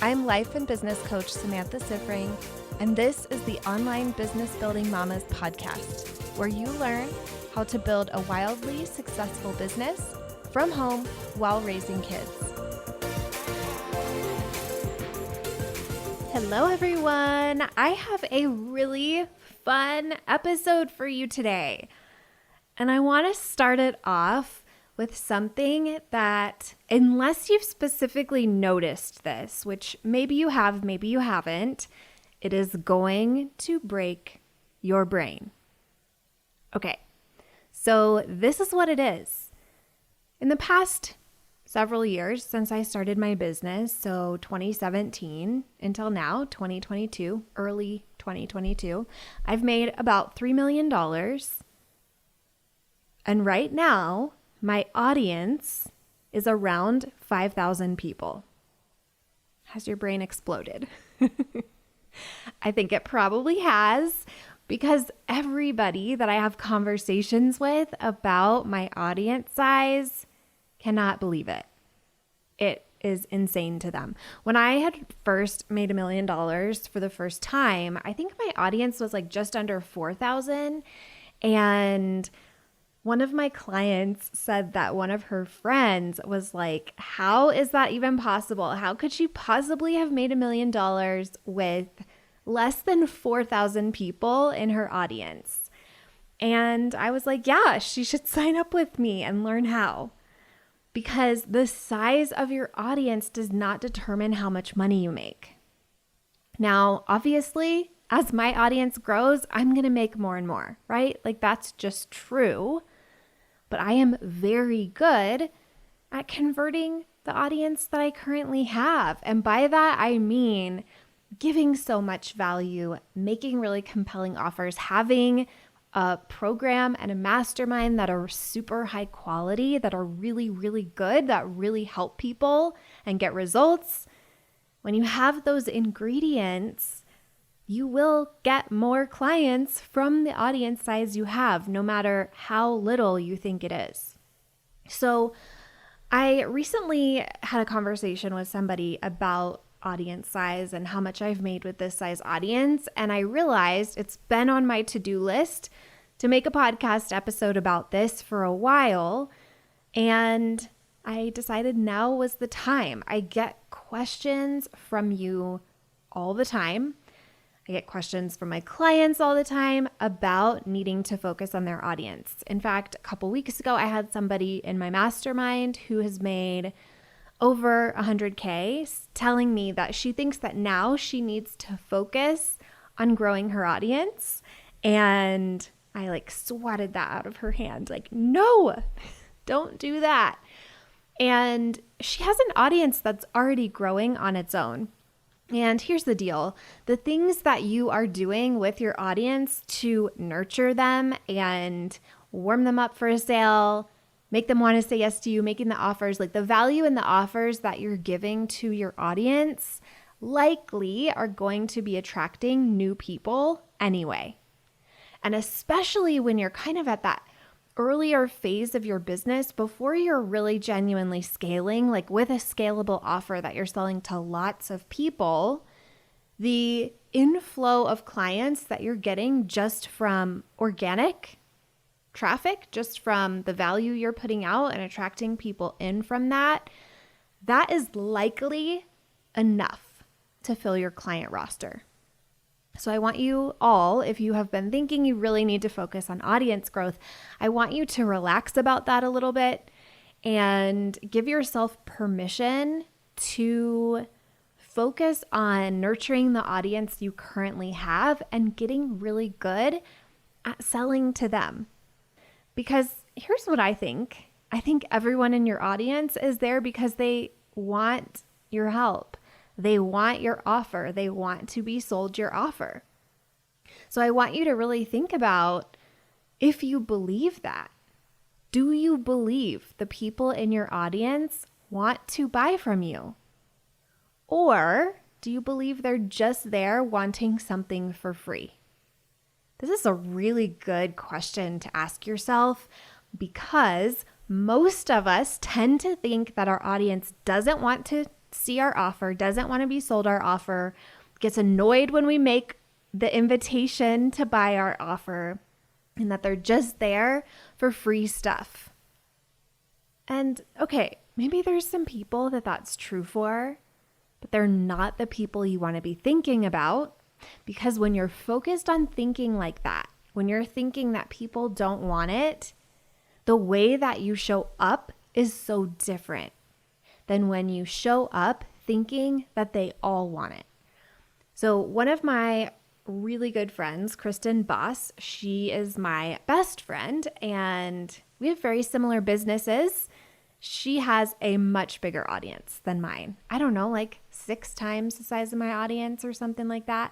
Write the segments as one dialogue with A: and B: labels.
A: I'm life and business coach Samantha Sifring, and this is the Online Business Building Mamas podcast, where you learn how to build a wildly successful business from home while raising kids. Hello, everyone. I have a really fun episode for you today, and I want to start it off with something that, unless you've specifically noticed this, which maybe you have, maybe you haven't, it is going to break your brain. Okay, so this is what it is. In the past several years since I started my business, so 2017 until now, 2022, early 2022, I've made about $3 million. And right now, my audience is around 5,000 people. Has your brain exploded? I think it probably has, because everybody that I have conversations with about my audience size cannot believe it. It is insane to them. When I had first made $1 million for the first time, I think my audience was like just under 4,000, and one of my clients said that one of her friends was like, how is that even possible? How could she possibly have made $1 million with less than 4,000 people in her audience? And I was like, yeah, she should sign up with me and learn how. Because the size of your audience does not determine how much money you make. Now, obviously, as my audience grows, I'm going to make more and more, right? Like, that's just true. But I am very good at converting the audience that I currently have. And by that, I mean giving so much value, making really compelling offers, having a program and a mastermind that are super high quality, that are really, really good, that really help people and get results. When you have those ingredients, you will get more clients from the audience size you have, no matter how little you think it is. So I recently had a conversation with somebody about audience size and how much I've made with this size audience. And I realized it's been on my to-do list to make a podcast episode about this for a while. And I decided now was the time. I get questions from you all the time. I get questions from my clients all the time about needing to focus on their audience. In fact, a couple weeks ago, I had somebody in my mastermind who has made over 100K telling me that she thinks that now she needs to focus on growing her audience. And I like swatted that out of her hand. Like, no, don't do that. And she has an audience that's already growing on its own. And here's the deal. The things that you are doing with your audience to nurture them and warm them up for a sale, make them want to say yes to you, making the offers, like the value in the offers that you're giving to your audience likely are going to be attracting new people anyway. And especially when you're kind of at that earlier phase of your business before you're really genuinely scaling, like with a scalable offer that you're selling to lots of people, the inflow of clients that you're getting just from organic traffic, just from the value you're putting out and attracting people in from that, that is likely enough to fill your client roster. So I want you all, if you have been thinking you really need to focus on audience growth, I want you to relax about that a little bit and give yourself permission to focus on nurturing the audience you currently have and getting really good at selling to them. Because here's what I think. I think everyone in your audience is there because they want your help. They want your offer. They want to be sold your offer. So I want you to really think about if you believe that. Do you believe the people in your audience want to buy from you? Or do you believe they're just there wanting something for free? This is a really good question to ask yourself because most of us tend to think that our audience doesn't want to see our offer, doesn't want to be sold our offer, gets annoyed when we make the invitation to buy our offer, and that they're just there for free stuff. And okay, maybe there's some people that that's true for, but they're not the people you want to be thinking about, because when you're focused on thinking like that, when you're thinking that people don't want it, the way that you show up is so different than when you show up thinking that they all want it. So one of my really good friends, Kristen Boss, she is my best friend and we have very similar businesses. She has a much bigger audience than mine. I don't know, like 6 times the size of my audience or something like that.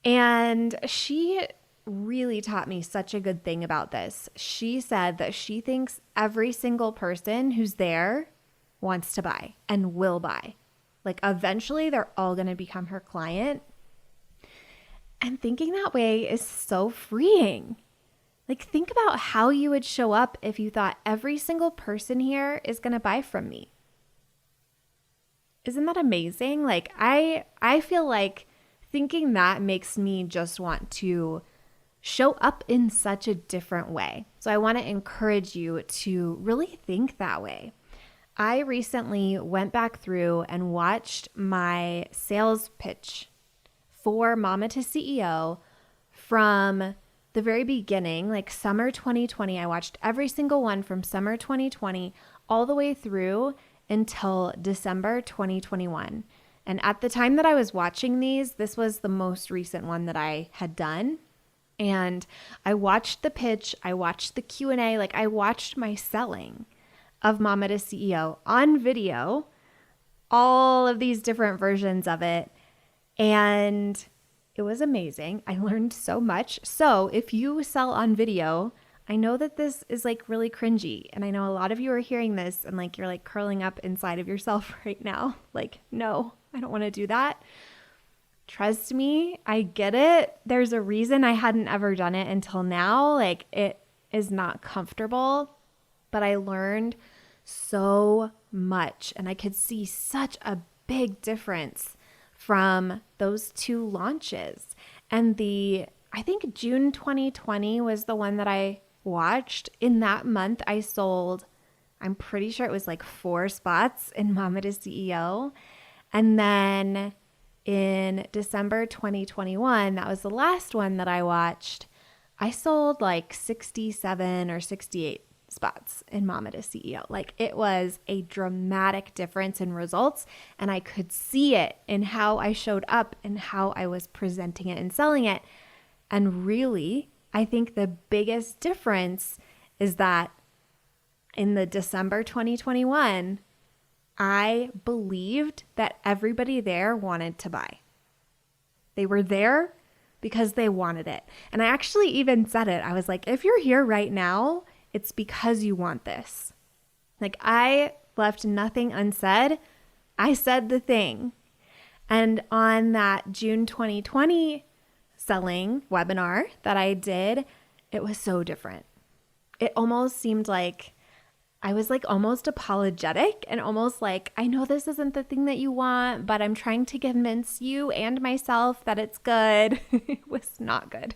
A: And she really taught me such a good thing about this. She said that she thinks every single person who's there wants to buy and will buy. Like eventually they're all going to become her client. And thinking that way is so freeing. Like think about how you would show up if you thought every single person here is going to buy from me. Isn't that amazing? Like I feel like thinking that makes me just want to show up in such a different way. So I want to encourage you to really think that way. I recently went back through and watched my sales pitch for Mama to CEO from the very beginning, like summer 2020. I watched every single one from summer 2020 all the way through until December 2021. And at the time that I was watching these, this was the most recent one that I had done. And I watched the pitch, I watched the Q&A, like I watched my selling of Mama to CEO on video, all of these different versions of it. And it was amazing. I learned so much. So if you sell on video, I know that this is like really cringy. And I know a lot of you are hearing this and like you're like curling up inside of yourself right now. Like, no, I don't want to do that. Trust me, I get it. There's a reason I hadn't ever done it until now. Like it is not comfortable, but I learned so much and I could see such a big difference from those 2 launches. And I think June 2020 was the one that I watched. In that month, I sold, I'm pretty sure it was like 4 spots in Mama to CEO. And then in December 2021, that was the last one that I watched, I sold like 67 or 68 spots in Mama to CEO. Like it was a dramatic difference in results, and I could see it in how I showed up and how I was presenting it and selling it. And really, I think the biggest difference is that in the December 2021, I believed that everybody there wanted to buy. They were there because they wanted it. And I actually even said it. I was like, if you're here right now, it's because you want this. Like I left nothing unsaid. I said the thing. And on that June 2020 selling webinar that I did, it was so different. It almost seemed like I was like almost apologetic and almost like, I know this isn't the thing that you want, but I'm trying to convince you and myself that it's good. It was not good.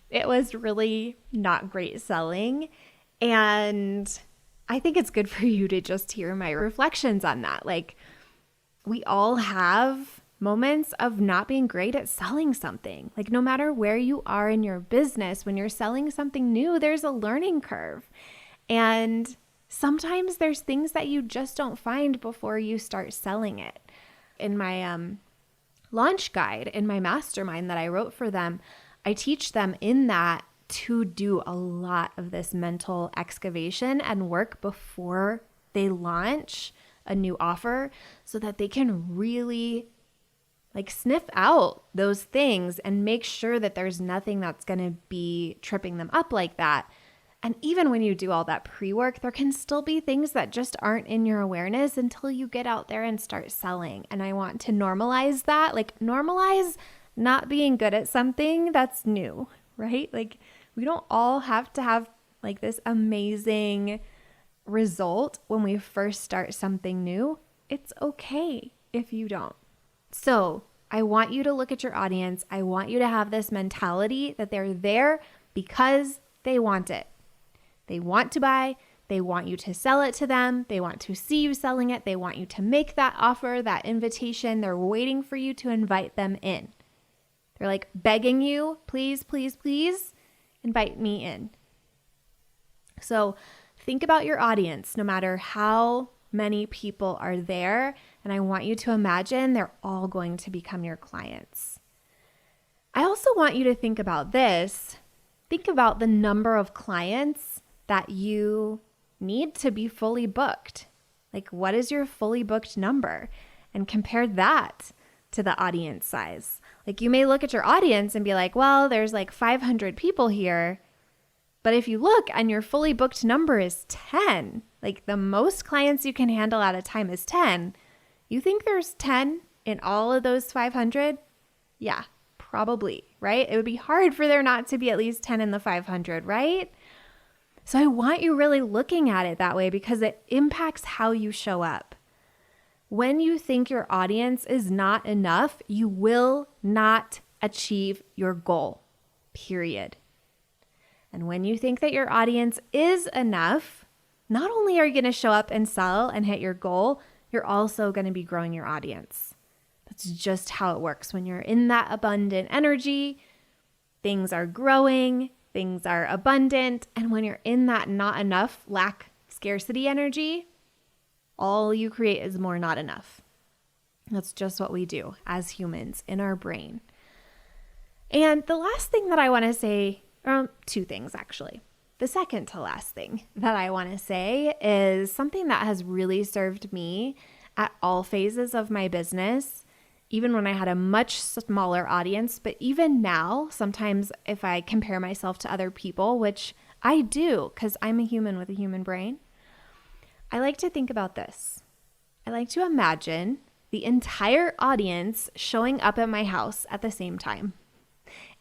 A: It was really not great selling. And I think it's good for you to just hear my reflections on that. Like we all have moments of not being great at selling something. Like no matter where you are in your business, when you're selling something new, there's a learning curve. And sometimes there's things that you just don't find before you start selling it. In my launch guide, in my mastermind that I wrote for them, I teach them in that to do a lot of this mental excavation and work before they launch a new offer so that they can really like sniff out those things and make sure that there's nothing that's going to be tripping them up like that. And even when you do all that pre-work, there can still be things that just aren't in your awareness until you get out there and start selling. And I want to normalize that, like normalize not being good at something that's new, right? Like we don't all have to have like this amazing result when we first start something new. It's okay. if you don't. So I want you to look at your audience. I want you to have this mentality that they're there because they want it. They want to buy. They want you to sell it to them. They want to see you selling it. They want you to make that offer, that invitation. They're waiting for you to invite them in. They're like begging you, please, please, please invite me in. So think about your audience, no matter how many people are there. And I want you to imagine they're all going to become your clients. I also want you to think about this. Think about the number of clients that you need to be fully booked. Like, what is your fully booked number? And compare that to the audience size. Like, you may look at your audience and be like, well, there's like 500 people here. But if you look and your fully booked number is 10, like the most clients you can handle at a time is 10, you think there's 10 in all of those 500? Yeah, probably, right? It would be hard for there not to be at least 10 in the 500, right? So I want you really looking at it that way because it impacts how you show up. When you think your audience is not enough, you will not achieve your goal, period. And when you think that your audience is enough, not only are you going to show up and sell and hit your goal, you're also going to be growing your audience. That's just how it works. When you're in that abundant energy, things are growing, things are abundant. And when you're in that not enough, lack, scarcity energy, all you create is more not enough. That's just what we do as humans in our brain. And the last thing that I want to say, two things actually. The second to last thing that I want to say is something that has really served me at all phases of my business, even when I had a much smaller audience. But even now, sometimes if I compare myself to other people, which I do because I'm a human with a human brain, I like to think about this. I like to imagine the entire audience showing up at my house at the same time.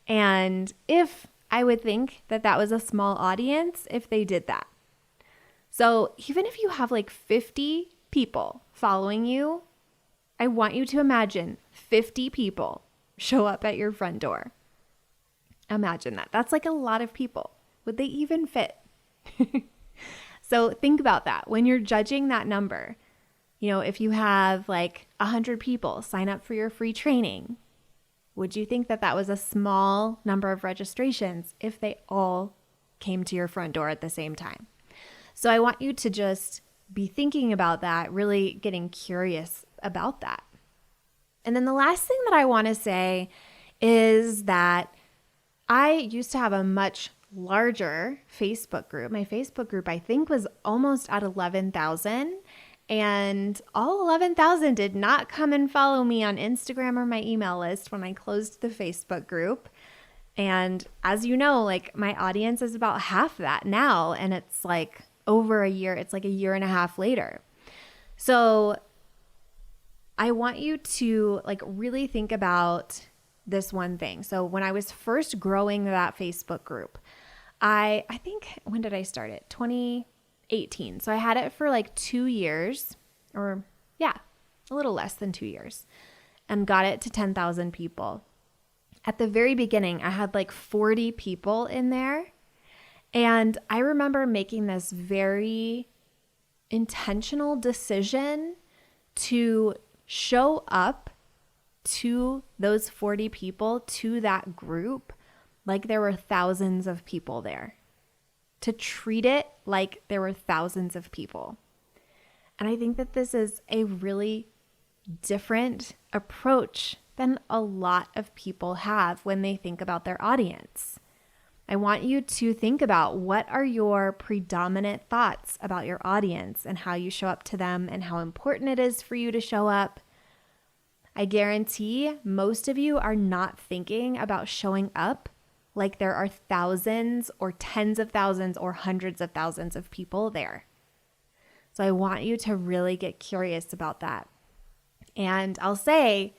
A: And if I would think that that was a small audience if they did that. So even if you have like 50 people following you, I want you to imagine 50 people show up at your front door. Imagine that. That's like a lot of people. Would they even fit? So think about that. When you're judging that number, if you have like 100 people sign up for your free training, would you think that that was a small number of registrations if they all came to your front door at the same time? So I want you to just be thinking about that, really getting curious about that. And then the last thing that I want to say is that I used to have a much larger Facebook group. My Facebook group, I think, was almost at 11,000. And all 11,000 did not come and follow me on Instagram or my email list when I closed the Facebook group. And as you know, like my audience is about half that now. And it's like over a year, it's like a year and a half later. So I want you to like really think about this one thing. So when I was first growing that Facebook group, I think, when did I start it? 2018. So I had it for like 2 years, or a little less than 2 years, and got it to 10,000 people. At the very beginning, I had like 40 people in there. And I remember making this very intentional decision to show up to those 40 people, to that group, like there were thousands of people there. To treat it like there were thousands of people. And I think that this is a really different approach than a lot of people have when they think about their audience. I want you to think about what are your predominant thoughts about your audience and how you show up to them and how important it is for you to show up. I guarantee most of you are not thinking about showing up like there are thousands or tens of thousands or hundreds of thousands of people there. So I want you to really get curious about that. And I'll say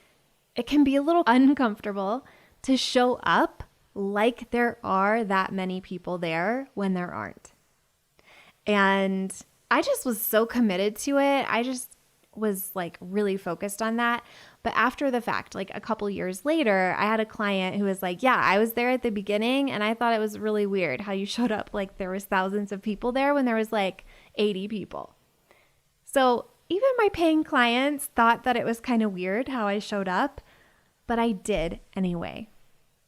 A: it can be a little uncomfortable to show up like there are that many people there when there aren't. And I just was so committed to it. I just was like really focused on that. But after the fact, like a couple years later, I had a client who was like, yeah, I was there at the beginning and I thought it was really weird how you showed up like there was thousands of people there when there was like 80 people. So even my paying clients thought that it was kind of weird how I showed up, but I did anyway.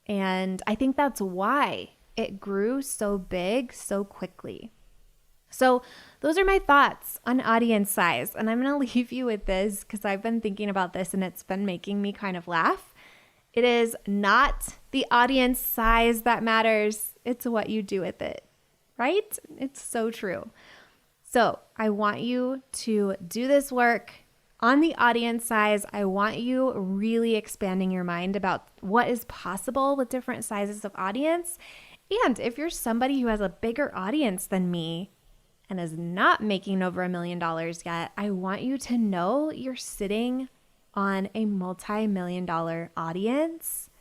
A: And I think that's why it grew so big so quickly. So those are my thoughts on audience size. And I'm going to leave you with this because I've been thinking about this and it's been making me kind of laugh. It is not the audience size that matters. It's what you do with it, right? It's so true. So I want you to do this work on the audience size. I want you really expanding your mind about what is possible with different sizes of audience. And if you're somebody who has a bigger audience than me, and is not making over $1 million yet, I want you to know you're sitting on a multi-million-dollar audience,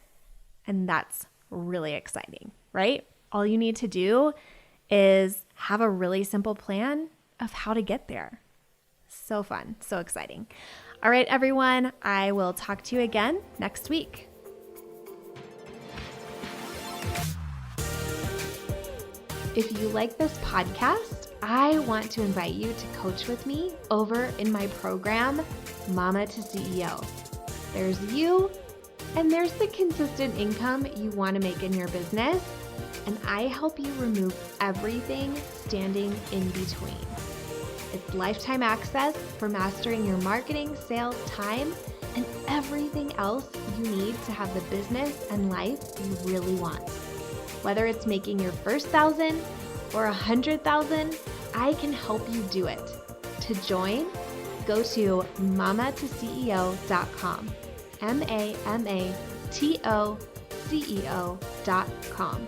A: and that's really exciting, right? All you need to do is have a really simple plan of how to get there. So fun, so exciting. All right, everyone, I will talk to you again next week. If you like this podcast, I want to invite you to coach with me over in my program, Mama to CEO. There's you, and there's the consistent income you want to make in your business, and I help you remove everything standing in between. It's lifetime access for mastering your marketing, sales, time, and everything else you need to have the business and life you really want. Whether it's making your first 1,000 or 100,000, I can help you do it. To join, go to mamatoceo.com, mamatoceo.com.